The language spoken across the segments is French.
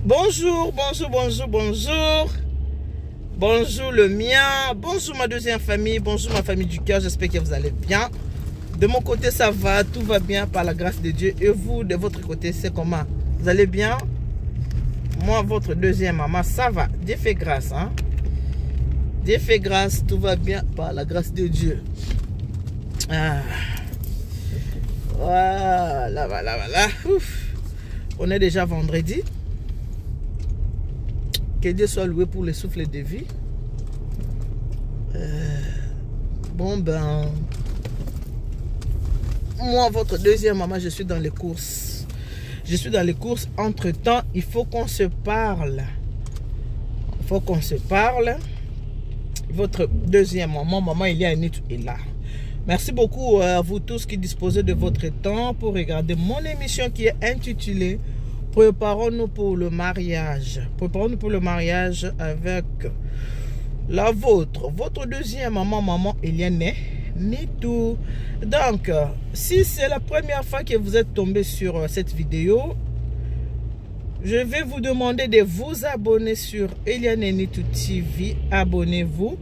Bonjour, bonjour, bonjour, bonjour. Bonjour le mien, bonjour ma deuxième famille, bonjour ma famille du cœur, j'espère que vous allez bien. De mon côté ça va, tout va bien par la grâce de Dieu. Et vous, de votre côté, c'est comment? Vous allez bien? Moi, votre deuxième maman, ça va. Dieu fait grâce, hein? Dieu fait grâce, tout va bien par la grâce de Dieu. Ah. Voilà, voilà. Ouf. On est déjà vendredi. Que Dieu soit loué pour le souffle de vie. Bon ben, moi, votre deuxième maman, je suis dans les courses. Je suis dans les courses. Entre temps, il faut qu'on se parle. Il faut qu'on se parle. Votre deuxième maman, maman Eliane est là. Merci beaucoup à vous tous qui disposez de votre temps pour regarder mon émission qui est intitulée Préparons-nous pour le mariage. Préparons-nous pour le mariage avec la vôtre. Votre deuxième maman, maman Eliane Nitou. Donc, si c'est la première fois que vous êtes tombé sur cette vidéo, je vais vous demander de vous abonner sur Eliane Nitou TV. Abonnez-vous.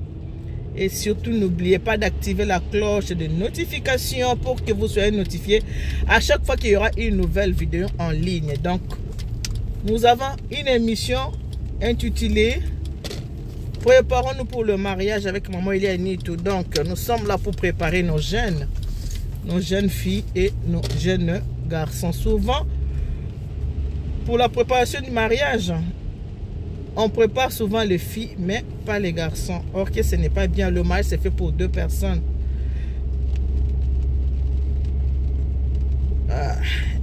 Et surtout, n'oubliez pas d'activer la cloche de notification pour que vous soyez notifié à chaque fois qu'il y aura une nouvelle vidéo en ligne. Donc, nous avons une émission intitulée Préparons-nous pour le mariage avec maman Eliane Nitou. Donc, nous sommes là pour préparer nos jeunes filles et nos jeunes garçons. Souvent, pour la préparation du mariage, on prépare souvent les filles, mais pas les garçons. Or que ce n'est pas bien. Le mariage, c'est fait pour deux personnes.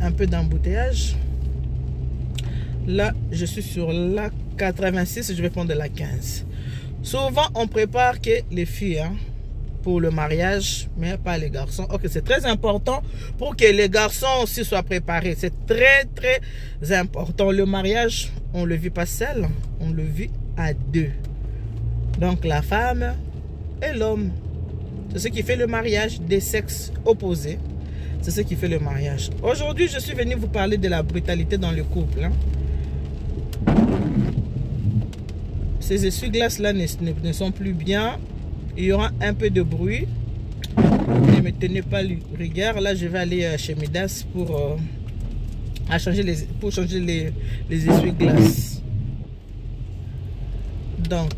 Un peu d'embouteillage. Là, je suis sur la 86. Je vais prendre la 15. Souvent, on prépare que les filles pour le mariage, mais pas les garçons. Ok, c'est très important pour que les garçons aussi soient préparés. C'est très, très important. Le mariage, on ne le vit pas seul, on le vit à deux. Donc, la femme et l'homme. C'est ce qui fait le mariage des sexes opposés. C'est ce qui fait le mariage. Aujourd'hui, je suis venu vous parler de la brutalité dans le couple. Ces essuie-glaces-là ne sont plus bien. Il y aura un peu de bruit. Ne me tenez pas le regard. Là, je vais aller chez Midas pour changer les essuie-glaces. Donc,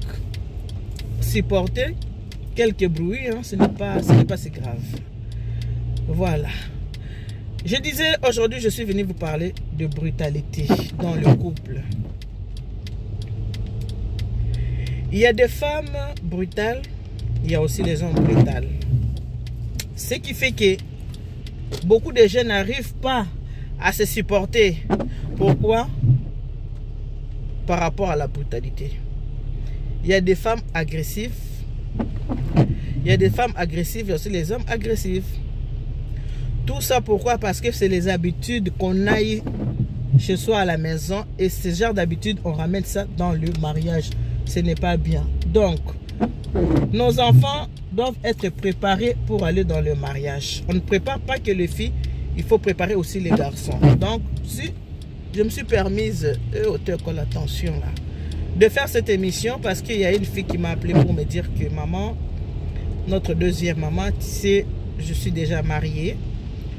supporter quelques bruits, ce n'est pas si grave. Voilà. Je disais, aujourd'hui, je suis venu vous parler de brutalité dans le couple. Il y a des femmes brutales, il y a aussi les hommes brutales. Ce qui fait que beaucoup de jeunes n'arrivent pas à se supporter. Pourquoi? Par rapport à la brutalité. Il y a des femmes agressives. Il y a des femmes agressives et aussi les hommes agressifs. Tout ça pourquoi? Parce que c'est les habitudes qu'on a eues chez soi à la maison. Et ce genre d'habitude, on ramène ça dans le mariage. Ce n'est pas bien. Donc, nos enfants doivent être préparés pour aller dans le mariage. On ne prépare pas que les filles, il faut préparer aussi les garçons. Donc, si je me suis permise, auteur, attention là, de faire cette émission parce qu'il y a une fille qui m'a appelé pour me dire que maman, notre deuxième maman, tu sais, je suis déjà mariée,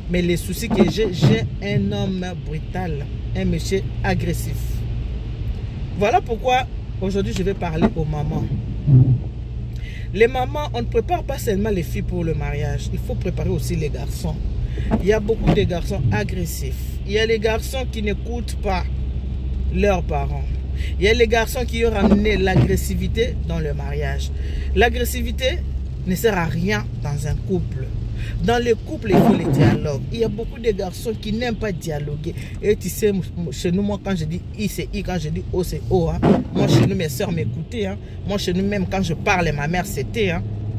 mais les soucis que j'ai un homme brutal, un monsieur agressif. Voilà pourquoi aujourd'hui je vais parler aux mamans. Les mamans, on ne prépare pas seulement les filles pour le mariage, il faut préparer aussi les garçons. Il y a beaucoup de garçons agressifs. Il y a les garçons qui n'écoutent pas leurs parents. Il y a les garçons qui ont ramené l'agressivité dans le mariage. L'agressivité ne sert à rien dans un couple. Dans le couple, il faut le dialogue. Il y a beaucoup de garçons qui n'aiment pas dialoguer. Et tu sais, chez nous, moi, quand je dis I, c'est I. Quand je dis O, c'est O. Moi, chez nous, mes soeurs m'écoutaient. Moi, chez nous, même quand je parle, ma mère, c'était.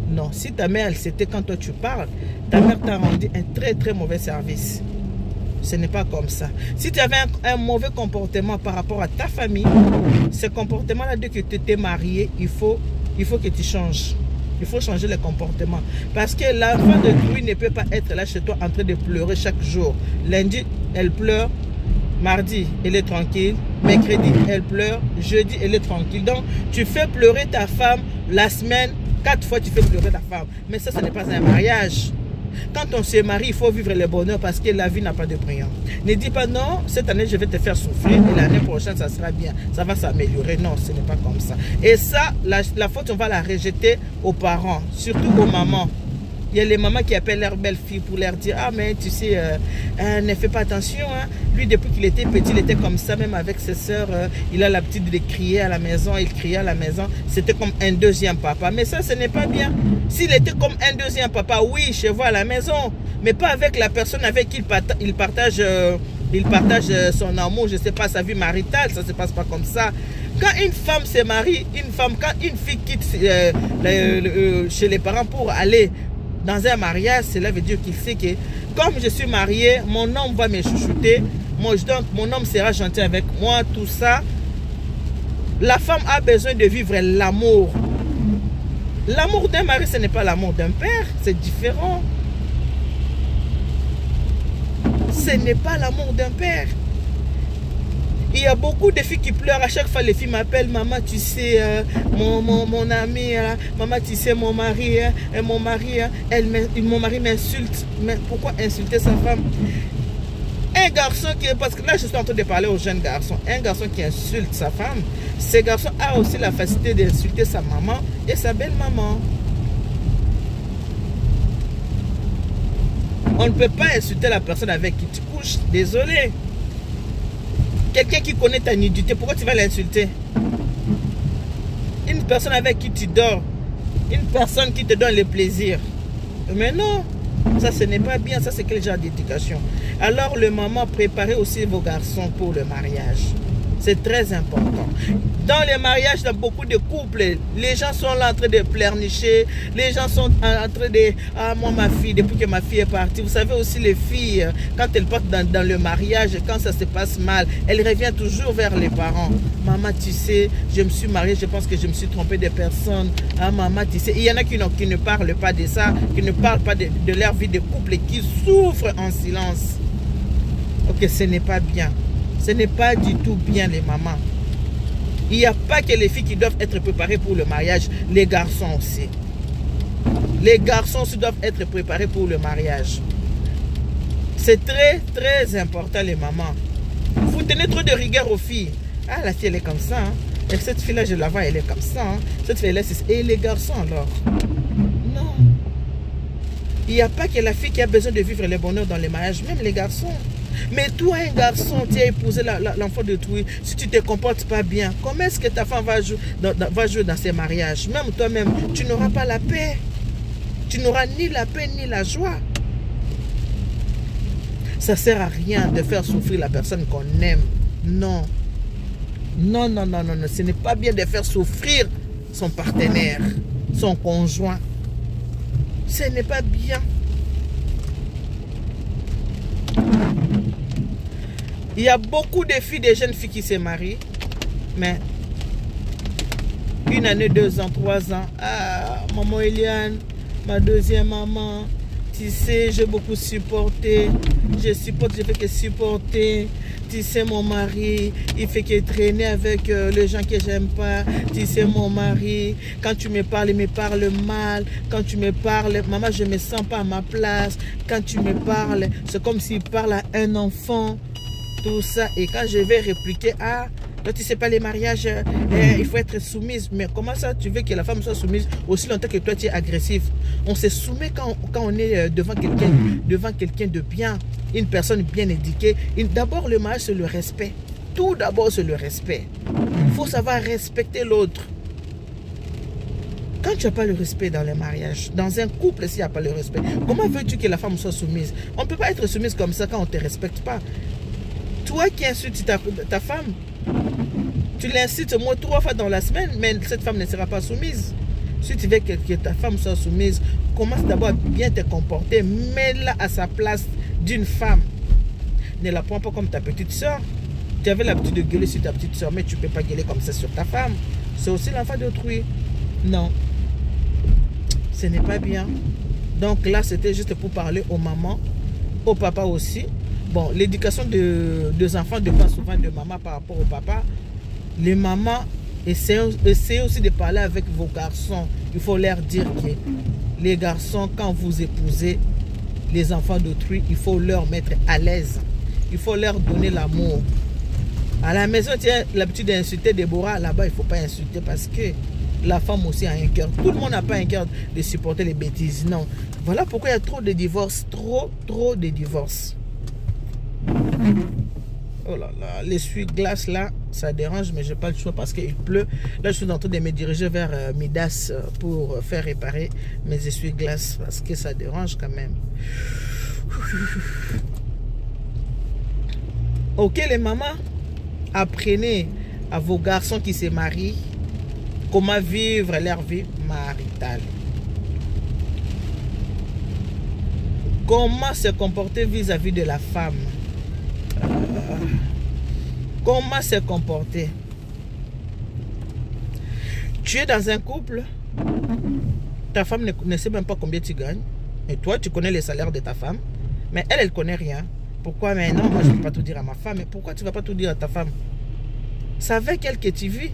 Non, si ta mère, elle c'était quand toi, tu parles, ta mère t'a rendu un très, très mauvais service. Ce n'est pas comme ça. Si tu avais un mauvais comportement par rapport à ta famille, ce comportement-là, dès que tu étais marié, il faut que tu changes. Il faut changer le comportement. Parce que l'enfant de Louis ne peut pas être là chez toi en train de pleurer chaque jour. Lundi, elle pleure. Mardi, elle est tranquille. Mercredi, elle pleure. Jeudi, elle est tranquille. Donc, tu fais pleurer ta femme la semaine. 4 fois, tu fais pleurer ta femme. Mais ça, ce n'est pas un mariage. Quand on se marie, il faut vivre le bonheur parce que la vie n'a pas de prix. Ne dis pas non, cette année, je vais te faire souffrir et l'année prochaine, ça sera bien. Ça va s'améliorer. Non, ce n'est pas comme ça. Et ça, la faute, on va la rejeter aux parents, surtout aux mamans. Il y a les mamans qui appellent leur belle-fille pour leur dire « Ah, mais tu sais, ne fais pas attention. Hein. Lui, depuis qu'il était petit, il était comme ça, même avec ses soeurs. Il a l'habitude de crier à la maison. Il criait à la maison. C'était comme un deuxième papa. Mais ça, ce n'est pas bien. S'il était comme un deuxième papa, oui, chez vous à la maison. Mais pas avec la personne avec qui il partage son amour, je ne sais pas, sa vie maritale. Ça ne se passe pas comme ça. Quand une femme se marie, quand une fille quitte chez les parents pour aller dans un mariage, cela veut dire qu'il sait que comme je suis marié, mon homme va me chouchouter, donc mon homme sera gentil avec moi, tout ça. La femme a besoin de vivre l'amour. L'amour d'un mari, ce n'est pas l'amour d'un père, c'est différent. Ce n'est pas l'amour d'un père. Il y a beaucoup de filles qui pleurent. À chaque fois, les filles m'appellent. Maman, tu sais, mon ami, maman, tu sais, mon mari, mon mari m'insulte. Mais pourquoi insulter sa femme? Un garçon qui, parce que là, je suis en train de parler aux jeunes garçons. Un garçon qui insulte sa femme, ce garçon a aussi la facilité d'insulter sa maman et sa belle-maman. On ne peut pas insulter la personne avec qui tu couches. Désolé. Quelqu'un qui connaît ta nudité, pourquoi tu vas l'insulter? Une personne avec qui tu dors, une personne qui te donne le plaisir. Mais non, ça ce n'est pas bien, ça c'est quel genre d'éducation? Alors le maman, préparez aussi vos garçons pour le mariage. C'est très important. Dans les mariages, dans beaucoup de couples, les gens sont là en train de pleurnicher. Les gens sont en train de... Ah, moi, ma fille, depuis que ma fille est partie. Vous savez aussi, les filles, quand elles partent dans le mariage, quand ça se passe mal, elles reviennent toujours vers les parents. Maman, tu sais, je me suis mariée, je pense que je me suis trompée de personne. Ah, maman, tu sais. Il y en a qui ne parlent pas de ça, qui ne parlent pas de leur vie de couple et qui souffrent en silence. Ok, ce n'est pas bien. Ce n'est pas du tout bien les mamans. Il n'y a pas que les filles qui doivent être préparées pour le mariage, les garçons aussi. Les garçons aussi doivent être préparés pour le mariage. C'est très, très important les mamans. Vous tenez trop de rigueur aux filles. Ah, la fille, elle est comme ça. Hein. Et cette fille-là, je la vois, elle est comme ça. Hein. Cette fille-là, c'est... Et les garçons alors? Non. Il n'y a pas que la fille qui a besoin de vivre le bonheur dans les mariages, même les garçons. Mais toi, un garçon, tu as épousé l'enfant de toi, si tu ne te comportes pas bien, comment est-ce que ta femme va jouer dans ces mariages? Même toi-même, tu n'auras pas la paix. Tu n'auras ni la paix ni la joie. Ça ne sert à rien de faire souffrir la personne qu'on aime. Non. Non, non, non, non, non. Ce n'est pas bien de faire souffrir son partenaire, son conjoint. Ce n'est pas bien. Il y a beaucoup de filles, de jeunes filles qui se marient, mais 1 année, 2 ans, 3 ans, ah, maman Eliane, ma deuxième maman, tu sais, j'ai beaucoup supporté, je fais que supporter, tu sais, mon mari, il fait que traîner avec les gens que j'aime pas, tu sais, mon mari, quand tu me parles, il me parle mal, quand tu me parles, maman, je me sens pas à ma place, quand tu me parles, c'est comme s'il parle à un enfant. Tout ça, et quand je vais répliquer, ah, toi tu sais pas les mariages, il faut être soumise. Mais comment ça tu veux que la femme soit soumise aussi longtemps que toi tu es agressif? On se soumet quand on est devant quelqu'un de bien, une personne bien éduquée. D'abord le mariage c'est le respect. Tout d'abord c'est le respect. Il faut savoir respecter l'autre. Quand tu n'as pas le respect dans le mariage, dans un couple s'il n'y a pas le respect, comment veux-tu que la femme soit soumise? On ne peut pas être soumise comme ça quand on ne te respecte pas. Toi qui insultes ta femme, tu l'insultes au moins 3 fois dans la semaine, mais cette femme ne sera pas soumise. Si tu veux que ta femme soit soumise, commence d'abord à bien te comporter, mets-la à sa place d'une femme. Ne la prends pas comme ta petite soeur. Tu avais l'habitude de gueuler sur ta petite soeur, mais tu ne peux pas gueuler comme ça sur ta femme. C'est aussi l'enfant d'autrui. Non, ce n'est pas bien. Donc là, c'était juste pour parler aux mamans, aux papas aussi. Bon, l'éducation des enfants dépend souvent de maman par rapport au papa. Les mamans, essayez aussi de parler avec vos garçons. Il faut leur dire que les garçons, quand vous épousez les enfants d'autrui, il faut leur mettre à l'aise. Il faut leur donner l'amour. À la maison, tu as l'habitude d'insulter Déborah. Là-bas, il ne faut pas insulter parce que la femme aussi a un cœur. Tout le monde n'a pas un cœur de supporter les bêtises. Non. Voilà pourquoi il y a trop de divorces. Trop de divorces. Oh là là, l'essuie-glace là, ça dérange, mais je n'ai pas le choix parce qu'il pleut. Là, je suis en train de me diriger vers Midas pour faire réparer mes essuie-glaces parce que ça dérange quand même. Ok, les mamans, apprenez à vos garçons qui se marient comment vivre leur vie maritale. Comment se comporter vis-à-vis de la femme. Comment se comporter. Tu es dans un couple, ta femme ne sait même pas combien tu gagnes. Et toi, tu connais les salaires de ta femme. Mais elle ne connaît rien. Pourquoi? Mais non, moi je ne vais pas tout dire à ma femme. Mais pourquoi tu ne vas pas tout dire à ta femme? C'est avec elle que tu vis.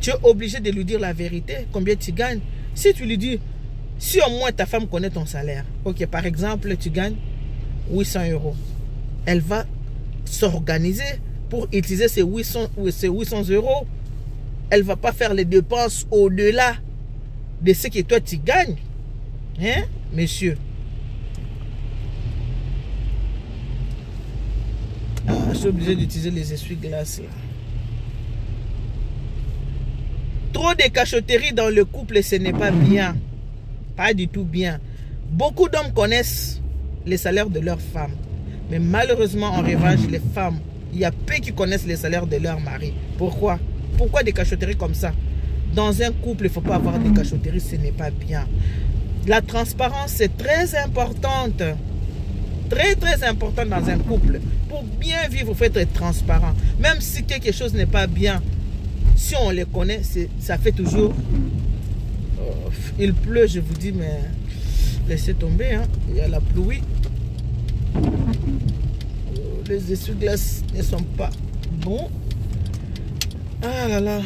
Tu es obligé de lui dire la vérité, combien tu gagnes. Si tu lui dis, si au moins ta femme connaît ton salaire. Ok, par exemple, tu gagnes 800 €. Elle va s'organiser pour utiliser ces 800 €. Elle ne va pas faire les dépenses au-delà de ce que toi tu gagnes. Hein, monsieur? Je suis obligé d'utiliser les essuie-glaces là. Trop de cachotterie dans le couple, ce n'est pas bien. Pas du tout bien. Beaucoup d'hommes connaissent les salaires de leurs femmes. Mais malheureusement, en revanche, les femmes, il y a peu qui connaissent les salaires de leur mari. Pourquoi? Pourquoi des cachotteries comme ça? Dans un couple, il ne faut pas avoir des cachotteries, ce n'est pas bien. La transparence est très importante. Très important dans un couple. Pour bien vivre, il faut être transparent. Même si quelque chose n'est pas bien, si on les connaît, ça fait toujours... il pleut, je vous dis, mais laissez tomber. Hein. Il y a la pluie. Les essuie-glaces ne sont pas bons. Ah là là.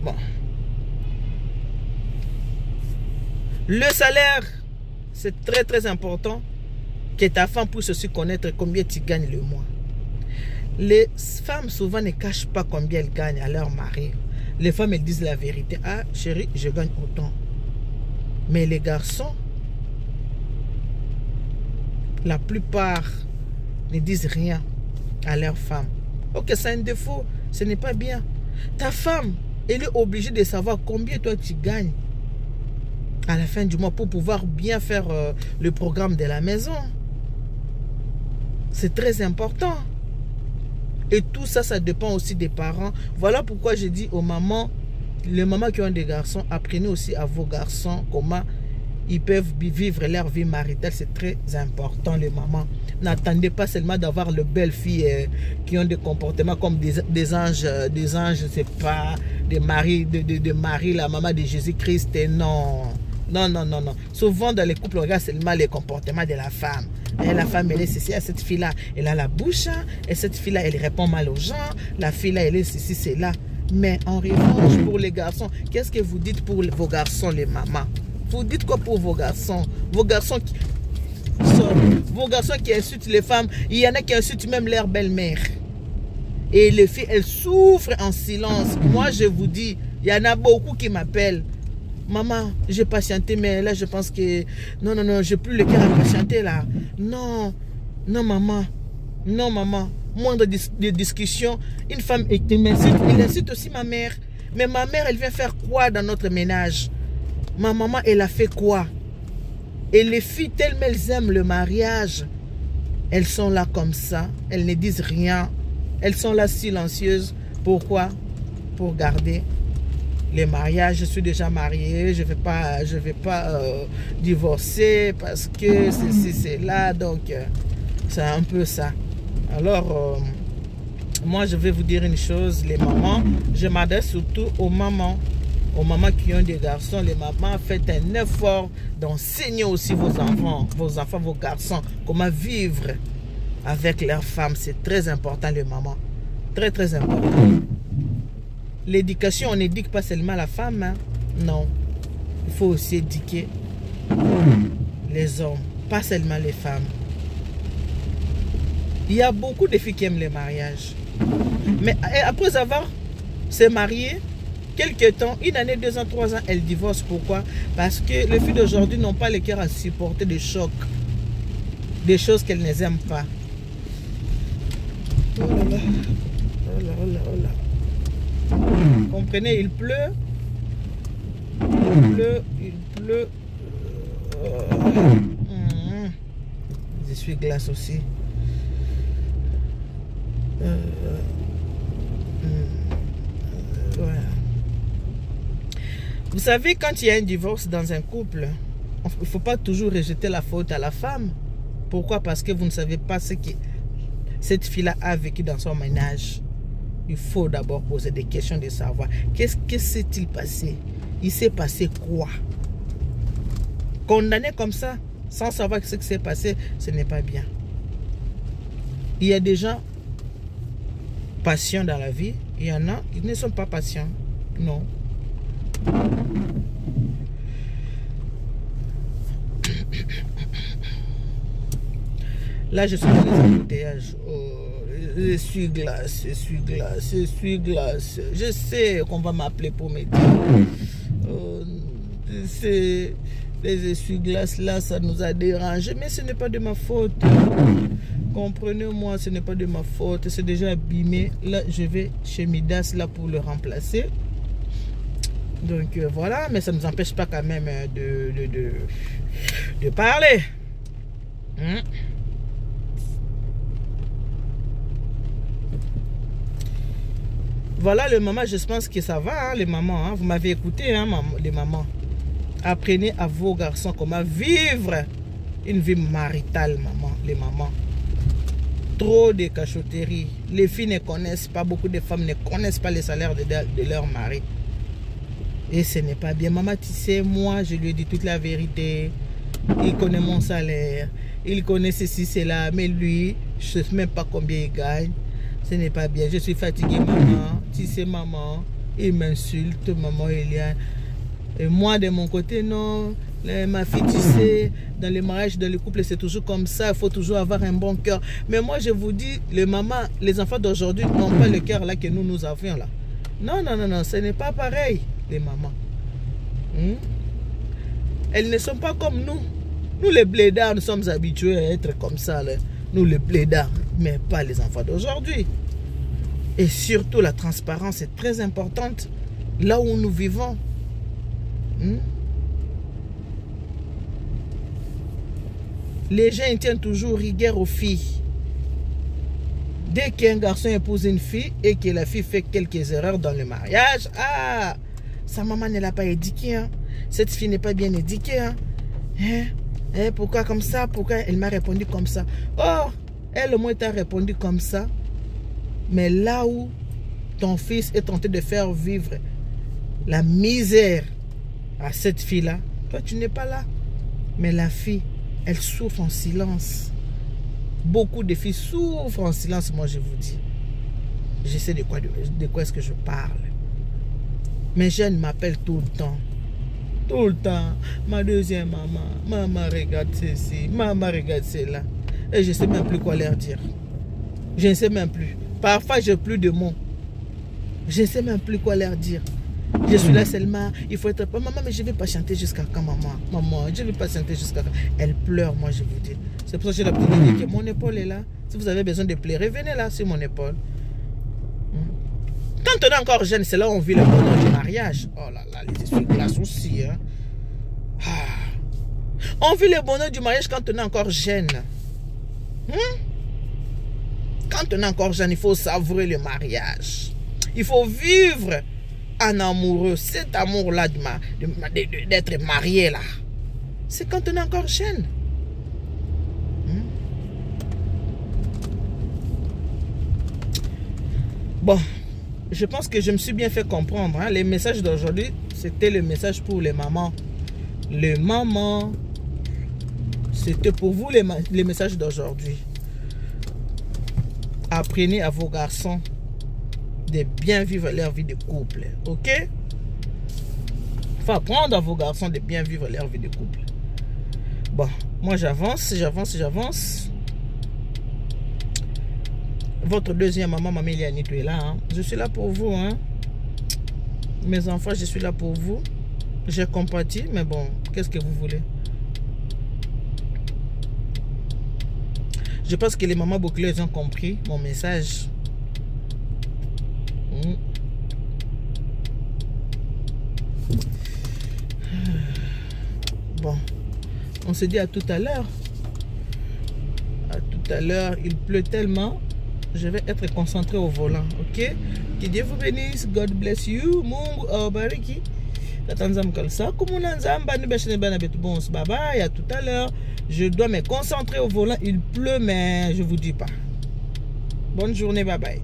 Bon. Le salaire, c'est très important que ta femme puisse aussi connaître combien tu gagnes le mois. Les femmes souvent ne cachent pas combien elles gagnent à leur mari. Les femmes, elles disent la vérité. Ah, chérie, je gagne autant. Mais les garçons, la plupart ne disent rien à leur femme. Ok, c'est un défaut, ce n'est pas bien. Ta femme, elle est obligée de savoir combien toi tu gagnes à la fin du mois pour pouvoir bien faire le programme de la maison. C'est très important. Et tout ça, ça dépend aussi des parents. Voilà pourquoi je dis aux mamans, les mamans qui ont des garçons, apprenez aussi à vos garçons comment ils peuvent vivre leur vie maritale. C'est très important, les mamans. N'attendez pas seulement d'avoir de belles filles qui ont des comportements comme des anges, je ne sais pas, de Marie, la maman de Jésus-Christ. Non. Non. Souvent, dans les couples, on regarde seulement les comportements de la femme. Et la femme, elle est ceci, cette fille-là, elle a la bouche, et cette fille-là, elle répond mal aux gens. La fille-là, elle est ceci, c'est là. Mais en revanche, pour les garçons, qu'est-ce que vous dites pour vos garçons, les mamans? Vous dites quoi pour vos garçons? Vos garçons qui insultent les femmes, il y en a qui insultent même leur belle-mère. Et les filles, elles souffrent en silence. Moi, je vous dis, il y en a beaucoup qui m'appellent. Maman, j'ai patienté, mais là, je pense que... Non, j'ai plus le cœur à patienter, là. Non, maman. Non, maman. Moindre de discussion, une femme m'insulte, il insulte aussi ma mère. Mais ma mère, elle vient faire quoi dans notre ménage? Ma maman, elle a fait quoi? Et les filles, tellement elles aiment le mariage, elles sont là comme ça. Elles ne disent rien. Elles sont là silencieuses. Pourquoi? Pour garder les mariages. Je suis déjà mariée. Je ne vais pas divorcer parce que c'est là. Donc, c'est un peu ça. Alors, moi, je vais vous dire une chose. Les mamans, je m'adresse surtout aux mamans. aux mamans qui ont des garçons, les mamans, faites un effort d'enseigner aussi vos enfants, vos garçons, comment vivre avec leurs femmes. C'est très important, les mamans. Très, très important. L'éducation, on n'éduque pas seulement la femme, hein? Non. Il faut aussi éduquer les hommes, pas seulement les femmes. Il y a beaucoup de filles qui aiment les mariages. Mais après avoir se marié, quelques temps, 1 année, 2 ans, 3 ans, elles divorcent. Pourquoi? Parce que les filles d'aujourd'hui n'ont pas le cœur à supporter des chocs, des choses qu'elles n'aiment pas. Oh là là, oh là, oh là, oh là. Comprenez, il pleut. Il pleut, il pleut. Je suis glace aussi. Voilà. Vous savez, quand il y a un divorce dans un couple, il ne faut pas toujours rejeter la faute à la femme. Pourquoi? Parce que vous ne savez pas ce que cette fille-là a vécu dans son ménage. Il faut d'abord poser des questions de savoir qu'est-ce que s'est-il passé? Il s'est passé quoi? Condamner comme ça, sans savoir ce qui s'est passé, ce n'est pas bien. Il y a des gens patients dans la vie, il y en a qui ne sont pas patients. Non. Là, je suis dans les embouteillages. Oh, je suis glace, je suis glace, je suis glace. Je sais qu'on va m'appeler pour me dire. Oh, je sais, les essuie-glaces là, ça nous a dérangé, mais ce n'est pas de ma faute. Comprenez-moi, ce n'est pas de ma faute. C'est déjà abîmé. Là, je vais chez Midas là pour le remplacer. Donc voilà, mais ça ne nous empêche pas quand même de parler. Voilà le maman, je pense que ça va, hein, les mamans. Hein, vous m'avez écouté, hein, les mamans. Apprenez à vos garçons comment vivre une vie maritale, maman, les mamans. Trop de cachotterie. Les filles ne connaissent pas, beaucoup de femmes ne connaissent pas les salaires de leur mari. Et ce n'est pas bien. Maman, tu sais, moi, je lui ai dit toute la vérité. Il connaît mon salaire. Il connaît ceci, cela. Mais lui, je ne sais même pas combien il gagne. Ce n'est pas bien. Je suis fatiguée, maman. Tu sais, maman. Il m'insulte, maman Eliane. Et moi, de mon côté, non. Ma fille, tu sais, dans les mariages, dans les couples, c'est toujours comme ça. Il faut toujours avoir un bon cœur. Mais moi, je vous dis, les mamans, les enfants d'aujourd'hui n'ont pas le cœur là que nous avions là. Non, non, non, non. Ce n'est pas pareil, les mamans. Elles ne sont pas comme nous. Nous, les blédards, nous sommes habitués à être comme ça. Là. Nous, les blédards, mais pas les enfants d'aujourd'hui. Et surtout, la transparence est très importante là où nous vivons. Les gens tiennent toujours rigueur aux filles. Dès qu'un garçon épouse une fille et que la fille fait quelques erreurs dans le mariage, ah, sa maman ne l'a pas éduquée. Hein. Cette fille n'est pas bien éduquée. Hein. Pourquoi comme ça? Pourquoi elle m'a répondu comme ça? Oh, elle au moins t'a répondu comme ça. Mais là où ton fils est tenté de faire vivre la misère à cette fille-là, toi tu n'es pas là. Mais la fille, elle souffre en silence. Beaucoup de filles souffrent en silence, moi je vous dis. Je sais de quoi est-ce que je parle. Mes jeunes m'appellent tout le temps. Tout le temps. Ma deuxième maman. Maman regarde ceci. Maman regarde cela. Et je ne sais même plus quoi leur dire. Je ne sais même plus. Parfois j'ai plus de mots. Je ne sais même plus quoi leur dire. Je suis là seulement, il faut être... Maman, mais je ne vais pas chanter jusqu'à quand, maman? Maman, je ne vais pas chanter jusqu'à quand? Elle pleure, moi, je vous dis. C'est pour ça que j'ai la petite idée que mon épaule est là. Si vous avez besoin de pleurer, venez là, sur mon épaule. Quand on est encore jeune, c'est là où on vit le bonheur du mariage. Oh là là, les essuie-glaces aussi. Hein. On vit le bonheur du mariage quand on est encore jeune. Quand on est encore jeune, il faut savourer le mariage. Il faut vivre en amoureux, cet amour-là d'être marié là, c'est quand on est encore jeune. Bon, je pense que je me suis bien fait comprendre. Hein. Les messages d'aujourd'hui, C'était le message pour les mamans. Les mamans, c'était pour vous les messages d'aujourd'hui. Apprenez à vos garçons de bien vivre leur vie de couple. Ok? Il faut apprendre à vos garçons de bien vivre leur vie de couple. Bon, moi j'avance. Votre deuxième maman, Mamie Liani, tu es là. Hein? Je suis là pour vous. Hein? Mes enfants, je suis là pour vous. J'ai compati, mais bon, qu'est-ce que vous voulez? Je pense que les mamans boucleuses ont compris mon message. Bon, on se dit à tout à l'heure. À tout à l'heure, il pleut tellement. Je vais être concentré au volant, ok? Que Dieu vous bénisse. God bless you. Mungu awabariki. Tatanzam kalsa. Kumunanzamba ni beshene bana betu bon. Bye bye. À tout à l'heure. Je dois me concentrer au volant. Il pleut, mais je vous dis pas. Bonne journée. Bye bye.